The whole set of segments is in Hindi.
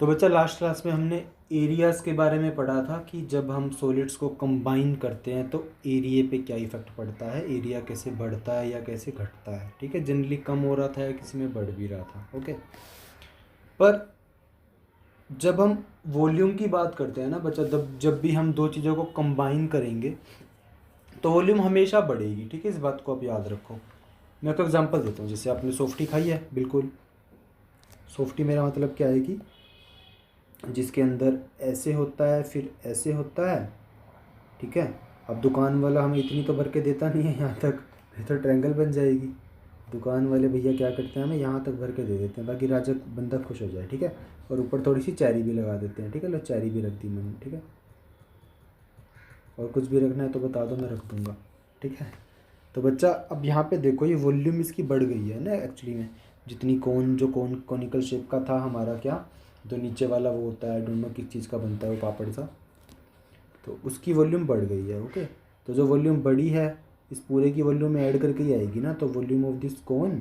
तो बच्चा लास्ट क्लास में हमने एरियाज़ के बारे में पढ़ा था कि जब हम सॉलिड्स को कंबाइन करते हैं तो एरिया पे क्या इफ़ेक्ट पड़ता है, एरिया कैसे बढ़ता है या कैसे घटता है। ठीक है, जनरली कम हो रहा था या किसी में बढ़ भी रहा था। ओके, पर जब हम वॉल्यूम की बात करते हैं ना बच्चा, जब भी हम दो चीज़ों को कंबाइन करेंगे तो वॉल्यूम हमेशा बढ़ेगी। ठीक है, इस बात को आप याद रखो। मैं आपको एग्जांपल देता हूँ। जैसे आपने सॉफ्टी खाई है, बिल्कुल सॉफ्टी मेरा मतलब क्या है कि जिसके अंदर ऐसे होता है फिर ऐसे होता है। ठीक है, अब दुकान वाला हमें इतनी तो भर के देता नहीं है यहाँ तक, फिर तो ट्रायंगल बन जाएगी। दुकान वाले भैया क्या करते हैं, हमें यहाँ तक भर के दे देते हैं ताकि राजा बंदा खुश हो जाए। ठीक है, और ऊपर थोड़ी सी चेरी भी लगा देते हैं। ठीक है, लो चेरी भी रख दी मैंने। ठीक है, और कुछ भी रखना है तो बता दो, मैं रख दूँगा। ठीक है, तो बच्चा अब यहाँ पे देखो, ये वॉल्यूम इसकी बढ़ गई है ना एक्चुअली में। जितनी कॉनिकल शेप का था हमारा, क्या जो नीचे वाला वो होता है, दोनों किस चीज़ का बनता है वो पापड़ सा, तो उसकी वॉल्यूम बढ़ गई है। ओके, तो जो वॉल्यूम बढ़ी है इस पूरे की वॉल्यूम में ऐड करके ही आएगी ना। तो volume of this cone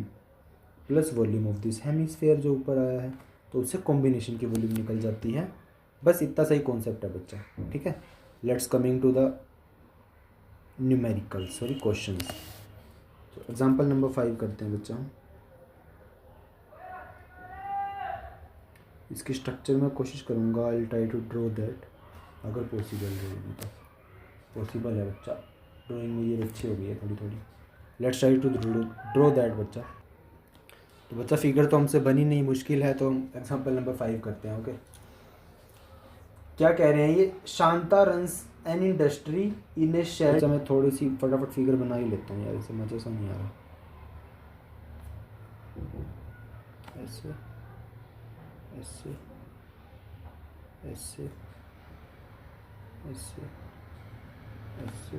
plus volume of this hemisphere जो ऊपर आया है, तो उससे कॉम्बिनेशन की वॉल्यूम निकल जाती है। बस इतना सही कॉन्सेप्ट है बच्चा। ठीक है, let's coming to the numerical questions. तो एग्जांपल नंबर 5 करते हैं बच्चा। इसके स्ट्रक्चर में कोशिश करूँगा, I try to draw that, अगर पॉसिबल रहेगी तो। पॉसिबल है बच्चा, ड्राइंग में ये अच्छी हो गई है थोड़ी थोड़ी। Let's try to draw that बच्चा। तो बच्चा फिगर तो हमसे बनी नहीं, मुश्किल है, तो हम एग्जांपल नंबर 5 करते हैं। ओके, क्या कह रहे हैं ये, Shanta runs an industry in a shed. अच्छा, मैं थोड़ी सी फटाफट फिगर बना ही लेता हूँ यार, इसे मज़े सा नहीं आ रहा। ऐसे ऐसे ऐसे ऐसे ऐसे,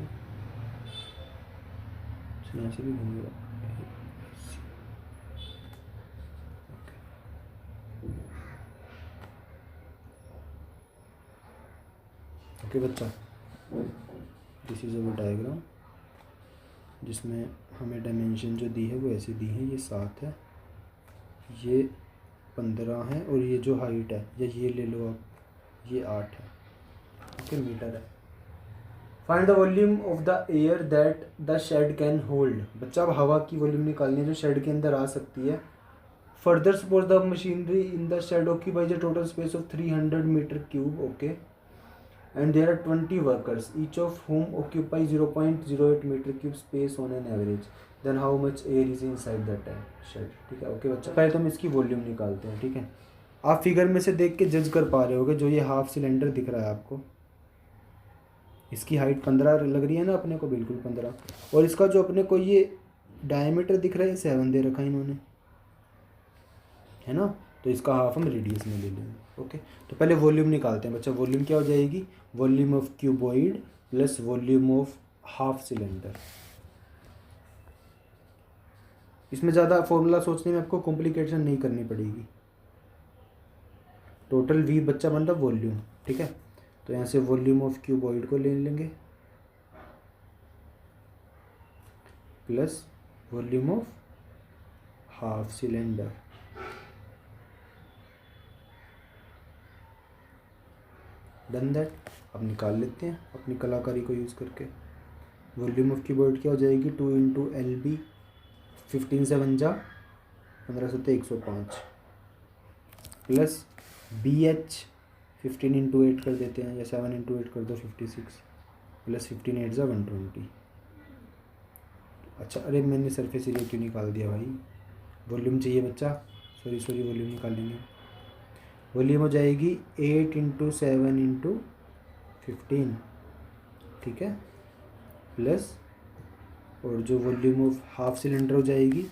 यहाँ से भी घूमेगा। ओके बच्चा, दिस इज़ अवर डायग्राम जिसमें हमें डायमेंशन जो दी है वो ऐसी दी है। ये 7 है, ये 15 है, और ये जो हाइट है या ये ले लो आप, ये 8 है। ओके, मीटर है। Find the volume of the air that the shed can hold. बच्चा अब हवा की वॉल्यूम निकालनी है जो शेड के अंदर आ सकती है। Further suppose the machinery in the shed occupies a total space of 300 meter cube. Okay, and there are 20 workers, each of whom occupy 0.08 meter cube space on an average. Then how much air is inside that shed? ठीक है, ओके बच्चा, पहले तो हम इसकी वॉल्यूम निकालते हैं। ठीक है, आप फिगर में से देख के जज कर पा रहे होगे, जो ये हाफ सिलेंडर दिख रहा है आपको, इसकी हाइट 15 लग रही है ना अपने को, बिल्कुल 15। और इसका जो अपने को ये डायमीटर दिख रहा है 7 दे रखा है इन्होंने, है ना। तो इसका हाफ हम रेडियस में ले लेंगे। ओके, तो पहले वॉल्यूम निकालते हैं बच्चा। वॉल्यूम क्या हो जाएगी, volume of cuboid plus volume of half cylinder. इसमें ज़्यादा फॉर्मूला सोचने में आपको कॉम्प्लिकेशन नहीं करनी पड़ेगी। टोटल वी बच्चा बन रहा वॉल्यूम। ठीक है, तो यहाँ से वॉल्यूम ऑफ क्यूबॉइड को ले लेंगे plus volume of half cylinder. Done that. अब निकाल लेते हैं अपनी कलाकारी को यूज़ करके। वॉल्यूम ऑफ क्यूबॉइड क्या हो जाएगी, 2 इंटू एल बी, 15 से 1 जा 15 7 105, प्लस बी एच 15 इंटू 8 कर देते हैं, या 7 इंटू 8 कर दो 56, प्लस 15 8 जा 120। अच्छा, अरे मैंने सरफेस एरिया क्यों निकाल दिया भाई, वॉल्यूम चाहिए बच्चा, सॉरी वॉल्यूम निकालेंगे। वॉल्यूम हो जाएगी 8 इंटू 7 इंटू 15। ठीक है, प्लस और जो वॉल्यूम ऑफ हाफ सिलेंडर हो जाएगी,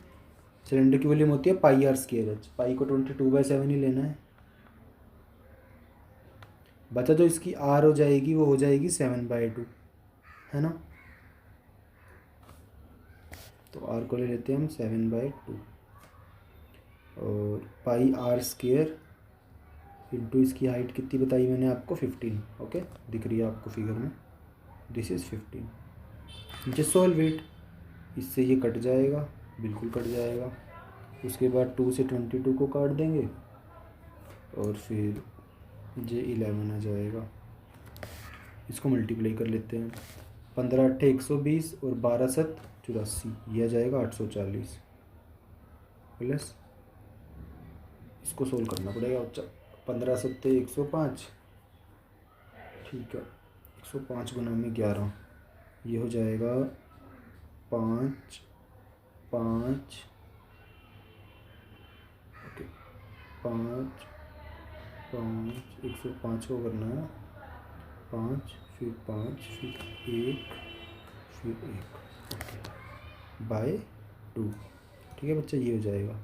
सिलेंडर की वॉल्यूम होती है पाई आर स्क्वायर एच, पाई को 22/7 ही लेना है बच्चा। जो इसकी आर हो जाएगी वो हो जाएगी 7/2, है ना। तो आर को ले लेते हैं हम 7/2, और पाई आर स्क्वायर इंटू इसकी हाइट कितनी बताई मैंने आपको, 15। ओके, दिख रही है आपको फिगर में, this is 15। Just solve it, इससे ये कट जाएगा, बिल्कुल कट जाएगा। उसके बाद 2 से 22 को काट देंगे, और फिर ये 11 आ जाएगा। इसको मल्टीप्लाई कर लेते हैं। 15 अट्ठे 120 और 12 सत 84, ये आ जाएगा 840 प्लस, इसको सोल्व करना पड़ेगा बच्चा। 15 सत्ते 105, ठीक है, 105 गुना में 11, ये हो जाएगा 5 5, ओके 5 5, 105 को करना है 5 फिर 5 फिर 1 फिर 1, ओके बाय 2, ठीक है बच्चा, ये हो जाएगा।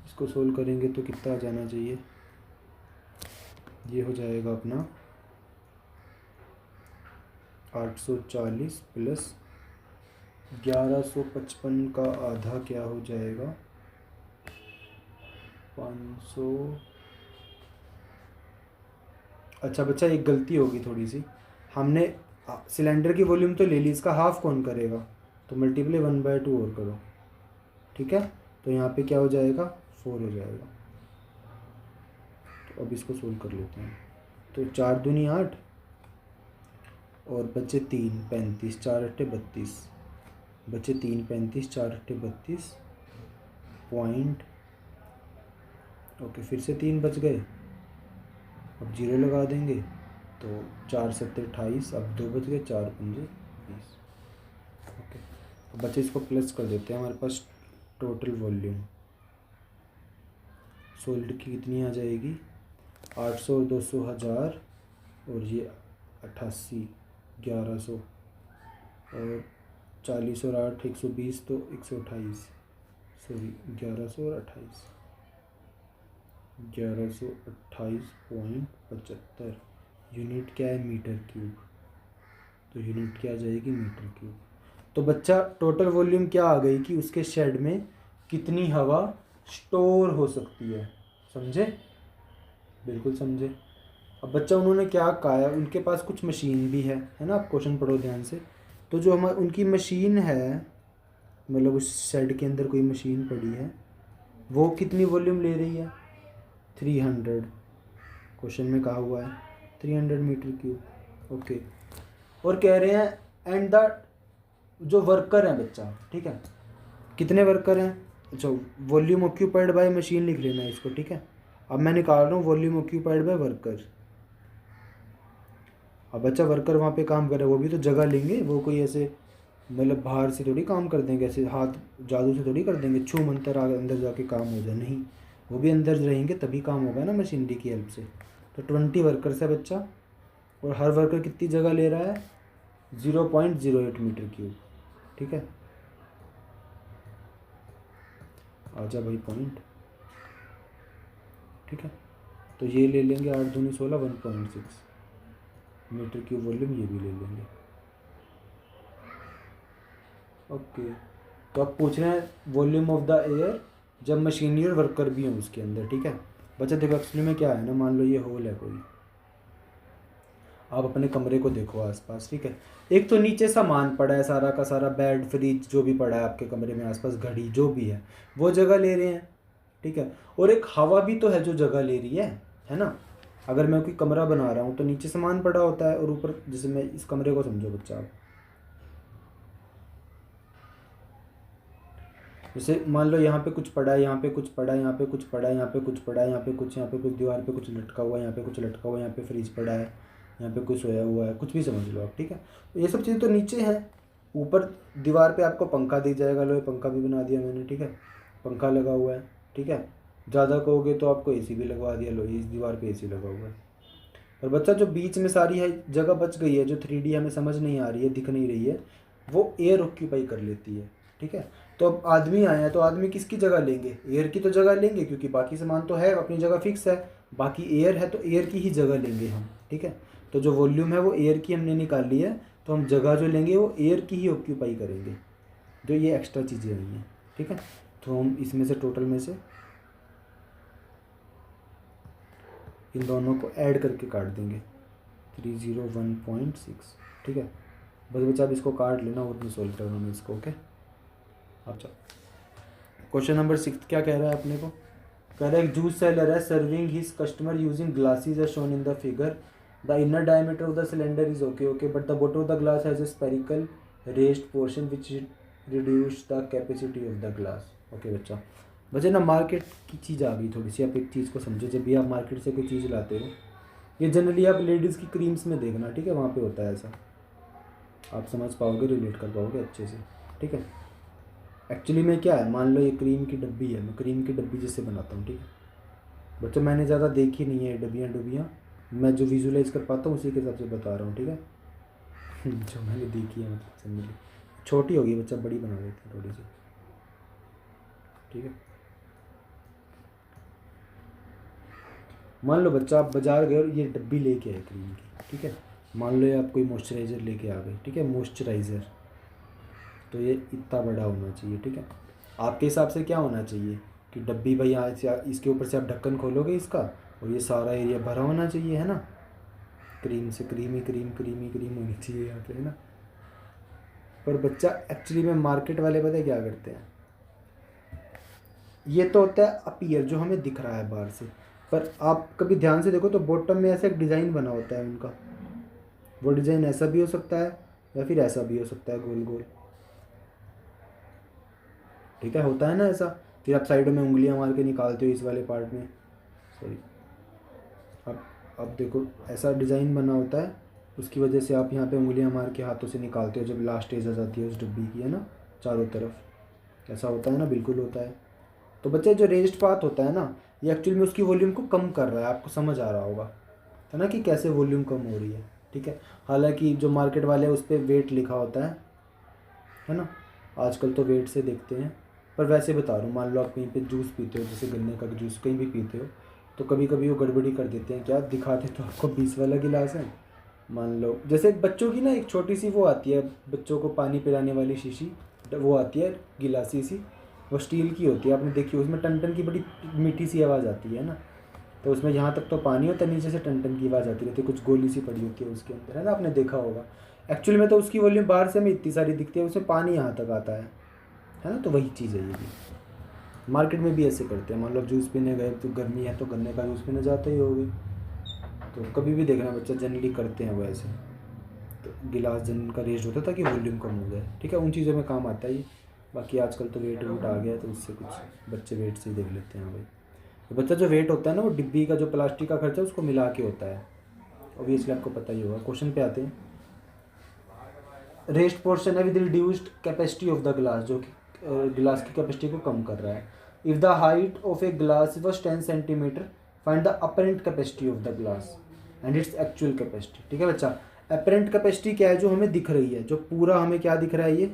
इसको सोल्व करेंगे तो कितना आ जाना चाहिए, ये हो जाएगा अपना 840 प्लस 1155 का आधा क्या हो जाएगा 500। अच्छा बच्चा, एक गलती होगी थोड़ी सी, हमने सिलेंडर की वॉल्यूम तो ले ली, इसका हाफ कौन करेगा, तो मल्टीप्लाई 1/2 और करो, ठीक है। तो यहाँ पे क्या हो जाएगा 4 हो जाएगा। तो अब इसको सोल्व कर लेते हैं। तो 4 दूनी 8 और बचे 3 35, 4 अट्ठे 32, बचे 3 35, 4 अट्ठे 32 पॉइंट, ओके फिर से 3 बच गए, अब 0 लगा देंगे तो 4 सत्ते 28, अब 2 बच गए, 4 पंजे 20, ओके। अब बच्चे इसको प्लस कर देते हैं, हमारे पास टोटल वॉल्यूम सॉलिड की कितनी आ जाएगी 800 और 200 1000, और ये 88 1100 और 40 और 8 120, तो 128, सॉरी 1100 और 28, 1128.75 यूनिट क्या है मीटर क्यूब, तो यूनिट क्या आ जाएगी मीटर क्यूब। तो बच्चा टोटल वॉल्यूम क्या आ गई कि उसके शेड में कितनी हवा स्टोर हो सकती है, समझे, बिल्कुल समझे। अब बच्चा उन्होंने क्या कहा है, उनके पास कुछ मशीन भी है ना, आप क्वेश्चन पढ़ो ध्यान से। तो जो हमारी उनकी मशीन है, मतलब उस शेड के अंदर कोई मशीन पड़ी है, वो कितनी वॉल्यूम ले रही है 300, क्वेश्चन में कहा हुआ है 300 मीटर क्यूब, ओके। और कह रहे हैं एंड द जो वर्कर हैं बच्चा, ठीक है, कितने वर्कर हैं, अच्छा वॉल्यूम ऑक्यूपाइड बाय मशीन लिख लेना है इसको, ठीक है। अब मैं निकाल रहा हूँ वॉल्यूम ऑक्यूपाइड बाय वर्कर। अब बच्चा वर्कर वहाँ पे काम कर रहे हैं, वो भी तो जगह लेंगे, वो कोई ऐसे मतलब बाहर से थोड़ी काम कर देंगे, ऐसे हाथ जादू से थोड़ी कर देंगे, छू मंतर अंदर जाके काम हो जाए, नहीं, वो भी अंदर रहेंगे तभी काम होगा ना मशीनरी की हेल्प से। तो 20 वर्कर्स है बच्चा, और हर वर्कर कितनी जगह ले रहा है 0.08 मीटर क्यूब, ठीक है। आजा भाई पॉइंट, ठीक है। तो ये ले लेंगे 8 दूनी 16 1.6 मीटर क्यूब वॉल्यूम, ये भी ले लेंगे, ओके। तो आप पूछ रहे हैं वॉल्यूम ऑफ द एयर जब मशीनरी और वर्कर भी हों उसके अंदर, ठीक है बच्चा। देखो एक्चुअली में क्या है ना, मान लो ये होल है कोई, आप अपने कमरे को देखो आसपास, ठीक है। एक तो नीचे सामान पड़ा है सारा का सारा, बेड फ्रिज जो भी पड़ा है आपके कमरे में आसपास, घड़ी जो भी है वो जगह ले रहे हैं, ठीक है। और एक हवा भी तो है जो जगह ले रही है ना। अगर मैं कोई कमरा बना रहा हूँ तो नीचे सामान पड़ा होता है और ऊपर, जैसे मैं इस कमरे को समझो बच्चा आप, जैसे मान लो यहाँ पे कुछ पड़ा है, यहाँ पे कुछ पड़ा है, यहाँ पे कुछ पड़ा है, यहाँ पे कुछ पड़ा है, यहाँ पे कुछ दीवार पे कुछ लटका हुआ है, यहाँ पे कुछ लटका हुआ है, यहाँ पे फ्रिज पड़ा है, यहाँ पे कुछ सोया हुआ है, कुछ भी समझ लो आप, ठीक है। तो ये सब चीज़ें तो नीचे हैं। ऊपर दीवार पे आपको पंखा दिख जाएगा, लो ये पंखा भी बना दिया मैंने, ठीक है, पंखा लगा हुआ है, ठीक है। ज़्यादा कहोगे तो आपको एसी भी लगवा दिया, लो इस दीवार पे एसी लगा हुआ है। और बच्चा जो बीच में सारी है जगह बच गई है, जो 3D हमें समझ नहीं आ रही है, दिख नहीं रही है, वो एयर ऑक्यूपाई कर लेती है, ठीक है। तो अब आदमी आए हैं तो आदमी किसकी जगह लेंगे, एयर की तो जगह लेंगे, क्योंकि बाकी सामान तो है अपनी जगह फिक्स है, बाकी एयर है तो एयर की ही जगह लेंगे हम, ठीक है। तो जो वॉल्यूम है वो एयर की हमने निकाल ली है, तो हम जगह जो लेंगे वो एयर की ही ऑक्यूपाई करेंगे, जो ये एक्स्ट्रा चीज़ें आई हैं, ठीक है। तो हम इसमें से टोटल में से इन दोनों को ऐड करके काट देंगे 301.6, ठीक है। बस बच्चा अब इसको काट लेना और नहीं सोल्व करना मैं इसको, ओके। अच्छा क्वेश्चन नंबर 6 क्या कह रहा है अपने को, करेक्ट, जूस सेलर है serving his customer using glasses as shown in the figure. The inner diameter of the cylinder is okay okay but the bottom of the glass has a spherical raised portion which reduce the capacity of the glass. Okay बच्चा, बच्चे ना मार्केट की चीज़ आ गई थोड़ी सी. आप एक चीज़ को समझो, जब भी आप मार्केट से कोई चीज़ लाते हो, ये जनरली आप लेडीज़ की क्रीम्स में देखना, ठीक है, वहाँ पे होता है ऐसा. आप समझ पाओगे, रिलेट कर पाओगे अच्छे से, ठीक है. एक्चुअली में क्या है, मान लो ये क्रीम की डब्बी है, मैं क्रीम की डब्बी जैसे बनाता हूँ, ठीक है बच्चों. मैंने ज़्यादा देखी नहीं है डब्बियाँ, मैं जो विजुलाइज कर पाता हूँ उसी के हिसाब से बता रहा हूँ, ठीक है. जो मैंने देखी है मतलब जनरली छोटी होगी, बच्चा बड़ी बना देते हैं थोड़ी सी, ठीक है. मान लो बच्चा आप बाजार गए और ये डब्बी लेके आए क्रीम की, ठीक है. मान लो आप कोई मॉइस्चराइज़र लेके आ गए, ठीक है, मॉइस्चराइज़र. तो ये इतना बड़ा होना चाहिए, ठीक है. आपके हिसाब से क्या होना चाहिए कि डब्बी भाई यहाँ से इसके ऊपर से आप ढक्कन खोलोगे इसका, और ये सारा एरिया भरा होना चाहिए, है ना. क्रीम से क्रीम होनी चाहिए यहाँ पे, है ना. पर बच्चा एक्चुअली में मार्केट वाले पता है क्या करते हैं, ये तो होता है अपीयर जो हमें दिख रहा है बाहर से, पर आप कभी ध्यान से देखो तो बॉटम में ऐसा एक डिज़ाइन बना होता है उनका. वो डिज़ाइन ऐसा भी हो सकता है या फिर ऐसा भी हो सकता है, गोल गोल, ठीक है, होता है ना ऐसा. फिर आप साइडों में उंगलियां मार के निकालते हो इस वाले पार्ट में, सॉरी, अब देखो ऐसा डिज़ाइन बना होता है, उसकी वजह से आप यहाँ पे उंगलियां मार के हाथों से निकालते हो जब लास्ट एज आ जाती है उस डब्बी की, है ना. चारों तरफ ऐसा होता है ना, बिल्कुल होता है. तो बच्चे जो रेज्ड पाथ होता है ना, ये एक्चुअली में उसकी वॉल्यूम को कम कर रहा है. आपको समझ आ रहा होगा, है ना, कि कैसे वॉल्यूम कम हो रही है, ठीक है. हालांकि जो मार्केट वाले हैं उस पर वेट लिखा होता है ना. आजकल तो वेट से देखते हैं, पर वैसे बता रहा हूँ. मान लो आप कहीं पे जूस पीते हो, जैसे गन्ने का जूस कहीं भी पीते हो, तो कभी कभी वो गड़बड़ी कर देते हैं. क्या दिखाते तो आपको 20 वाला गिलास है. मान लो जैसे बच्चों की ना एक छोटी सी वो आती है, बच्चों को पानी पिलाने वाली शीशी, वो आती है गिलासी सी, वो स्टील की होती है, आपने देखी हो, उसमें टन टन की बड़ी मीठी सी आवाज़ आती है ना. तो उसमें यहाँ तक तो पानी होता है, नीचे से टन टन की आवाज़ आती रहती है, कुछ गोली सी पड़ी होती है उसके अंदर, है ना, आपने देखा होगा. एक्चुअली में तो उसकी वॉल्यूम बाहर से हमें इतनी सारी दिखती है, उसमें पानी यहाँ तक आता है ना. तो वही चीज़ है ये भी. मार्केट में भी ऐसे करते हैं. मान लो जूस पीने गए तो गर्मी है तो गन्ने का जूस पीने जाते ही होगे, तो कभी भी देखना बच्चा जनरली करते हैं वो ऐसे. तो गिलास जिनका रेस्ट होता है ताकि वॉल्यूम कम हो जाए, ठीक है. उन चीज़ों में काम आता है ये. बाकी आजकल तो वेट आ गया है तो उससे कुछ बच्चे वेट से ही देख लेते हैं भाई. तो बच्चा जो वेट होता है ना, वो डिब्बी का जो प्लास्टिक का खर्चा उसको मिला के होता है. ऑब्वियसली आपको पता ही होगा. क्वेश्चन पे आते हैं. रेस्ट पोर्शन है with reduced capacity of the glass, जो कि गिलास की कैपेसिटी को कम कर रहा है. If the height of a glass was 10 centimetre, find the apparent capacity of the glass and its actual capacity. ठीक है बच्चा, अपरेंट कैपेसिटी क्या है, जो हमें दिख रही है, जो पूरा हमें क्या दिख रहा है, ये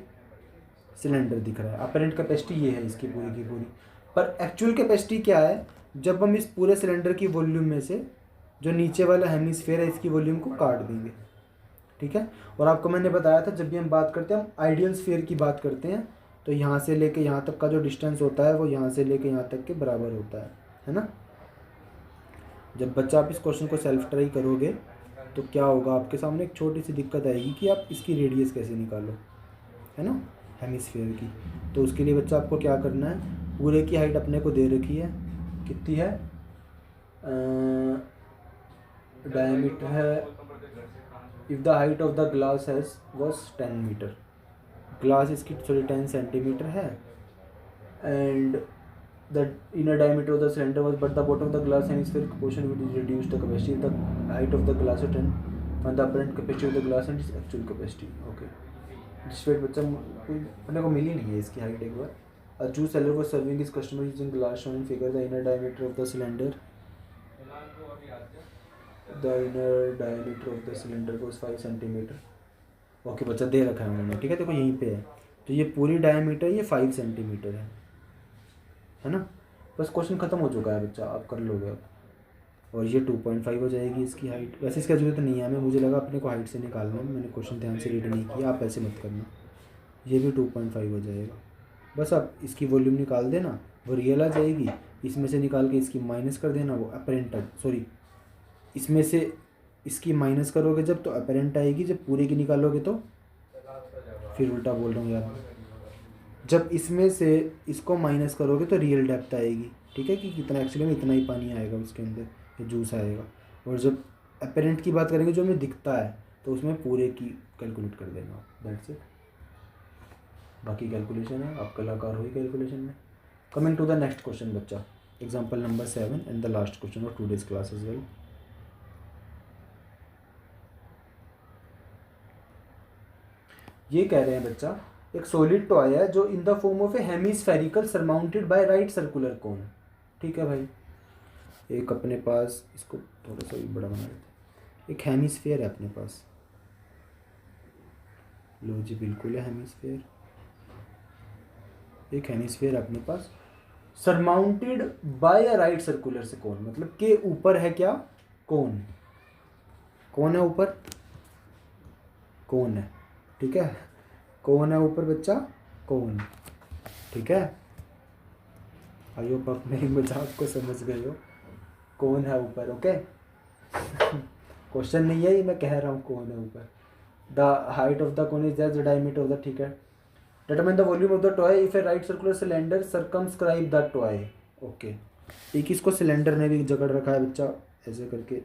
सिलेंडर दिख रहा है. अपरेंट कैपेसिटी ये है इसकी पूरी की पूरी. पर एक्चुअल कैपेसिटी क्या है, जब हम इस पूरे सिलेंडर की वॉल्यूम में से जो नीचे वाला हेमिस्फीयर है इसकी वॉल्यूम को काट देंगे. ठीक है. और आपको मैंने बताया था जब भी हम बात करते हैं, हम आइडियल स्फीयर की बात करते हैं, तो यहाँ से लेके यहाँ तक का जो डिस्टेंस होता है वो यहाँ से लेके यहाँ तक के बराबर होता है ना. जब बच्चा आप इस क्वेश्चन को सेल्फ ट्राई करोगे तो क्या होगा, आपके सामने एक छोटी सी दिक्कत आएगी कि आप इसकी रेडियस कैसे निकालो, है ना, हेमिस्फीयर की. तो उसके लिए बच्चा आपको क्या करना है, पूरे की हाइट अपने को दे रखी है, कितनी है, डायमीटर है. If the height of the glass has was 10 meter, glass इसकी 10 सेंटीमीटर है, and the inner diameter of the cylinder was, but the bottom of the glass hemisphere portion will reduce the capacity. The height of the glass है 10 and the apparent capacity of the glass and its actual capacity. Okay. जिस वेट बच्चा अपने को मिली नहीं है इसकी हाइट एक बार. A juice seller was serving his customer using glass shown in figure. The inner diameter of the cylinder was 5 centimetre. Okay बच्चा दे रखा है उन्होंने, ठीक है, देखो यहीं पे है. तो ये पूरी डायमीटर ये 5 सेंटीमीटर है ना. बस क्वेश्चन खत्म हो चुका है बच्चा, आप कर लोगे अब. और ये 2.5 हो जाएगी इसकी हाइट. वैसे इसका जरूरत नहीं है हमें, मुझे लगा अपने को हाइट से निकालना है, मैंने क्वेश्चन ध्यान से रीड नहीं किया, आप ऐसे मत करना. ये भी 2.5 हो जाएगा. बस आप इसकी वॉल्यूम निकाल देना, वो रियल आ जाएगी. इसमें से निकाल के इसकी माइनस कर देना, वो अपरेंट, सॉरी इसमें से इसकी माइनस करोगे जब तो अपरेंट आएगी, जब पूरे की निकालोगे तो, फिर उल्टा बोल रहा हूँ यार, जब इसमें से इसको माइनस करोगे तो रियल डेप्थ आएगी. ठीक है, कि कितना एक्चुअली में इतना ही पानी आएगा उसके अंदर या जूस आएगा। और जब अपेरेंट की बात करेंगे, जो हमें दिखता है, तो उसमें पूरे की कैलकुलेट कर देना, दैट्स इट। बाकी कैलकुलेशन है, आप कलाकार हुई कैलकुलेशन में। Coming to the next question बच्चा, example number 7 and the last question of today's class as well. ये कह रहे हैं बच्चा, एक सॉलिड टॉय है जो in the form of A hemispherical surmounted bye right circular cone. ठीक है भाई, एक अपने पास, इसको थोड़ा सा भी बड़ा बना देते हैं, एक हेमिस्फेयर है अपने पास। लो जी, बिल्कुल है हेमिस्फेयर, एक हेमिस्फेयर अपने पास, surmounted by a right circular से कोन, मतलब के ऊपर है क्या, कोन। कौन है ऊपर, कोन है। ठीक है, कौन है ऊपर बच्चा, कोन। ठीक है, आई होप आप मेरी मजाक को समझ गए हो। कौन है ऊपर, ओके। क्वेश्चन नहीं है ये, मैं कह रहा हूँ कौन है ऊपर। The height of the cone is the diameter of the, ठीक है। Determine the volume of the toy if A right circular cylinder circumscribe the toy, okay. एक इसको सिलेंडर ने भी जकड़ रखा है बच्चा, ऐसे करके।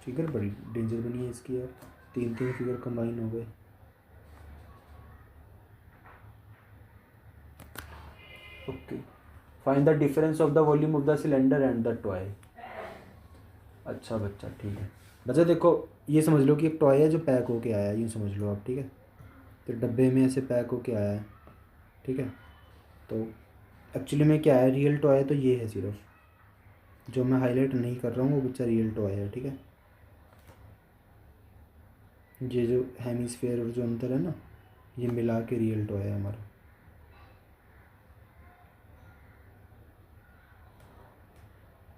फिगर बड़ी डेंजर बनी है इसकी यार, तीन फिगर कंबाइन हो गए। Okay, find the difference of the volume of the cylinder and the toy. अच्छा बच्चा, ठीक है बच्चा, देखो ये समझ लो कि एक टॉय है जो पैक होके आया है, यूँ समझ लो आप, ठीक है। तो डब्बे में ऐसे पैक होके आया है, ठीक है। तो एक्चुअली में क्या है, रियल टॉय तो ये है, सिर्फ जो मैं हाईलाइट नहीं कर रहा हूँ वो बच्चा रियल टॉय है, ठीक है। ये जो हेमिस्फेयर और जो अंतर है ना, ये मिला के रियल टॉय है हमारा।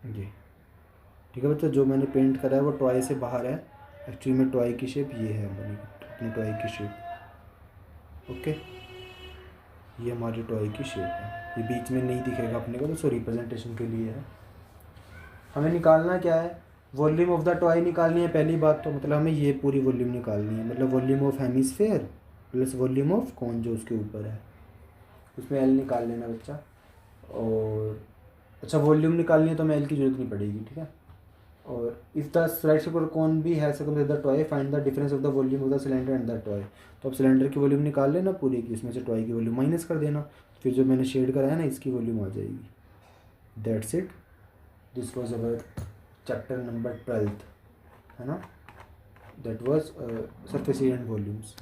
ये ठीक है बच्चा, जो मैंने पेंट करा है वो टॉय से बाहर है, एक्चुअली में टॉय की शेप ये है हमारी, अपनी टॉय की शेप। ओके, ये हमारी टॉय की शेप है, ये बीच में नहीं दिखेगा अपने को, तो रिप्रेजेंटेशन के लिए है। हमें निकालना क्या है, वॉल्यूम ऑफ द टॉय निकालनी है पहली बात तो, मतलब हमें ये पूरी वॉल्यूम निकालनी है, मतलब volume of hemisphere plus volume of कौन जो उसके ऊपर है, उसमें एल निकाल लेना बच्चा। और अच्छा, वॉल्यूम निकालनी है तो हमें एल की जरूरत नहीं पड़ेगी, ठीक है। और if the right circular cone भी है circumscribe the toy, find the difference of the volume of the cylinder and the toy. तो अब सिलेंडर की वॉल्यूम निकाल लेना पूरी की, उसमें से टॉय की वॉल्यूम माइनस कर देना, फिर जो मैंने शेड कराया है ना, इसकी वॉल्यूम आ जाएगी। That's it, this was our chapter number 12, है ना, that was surface area and volumes.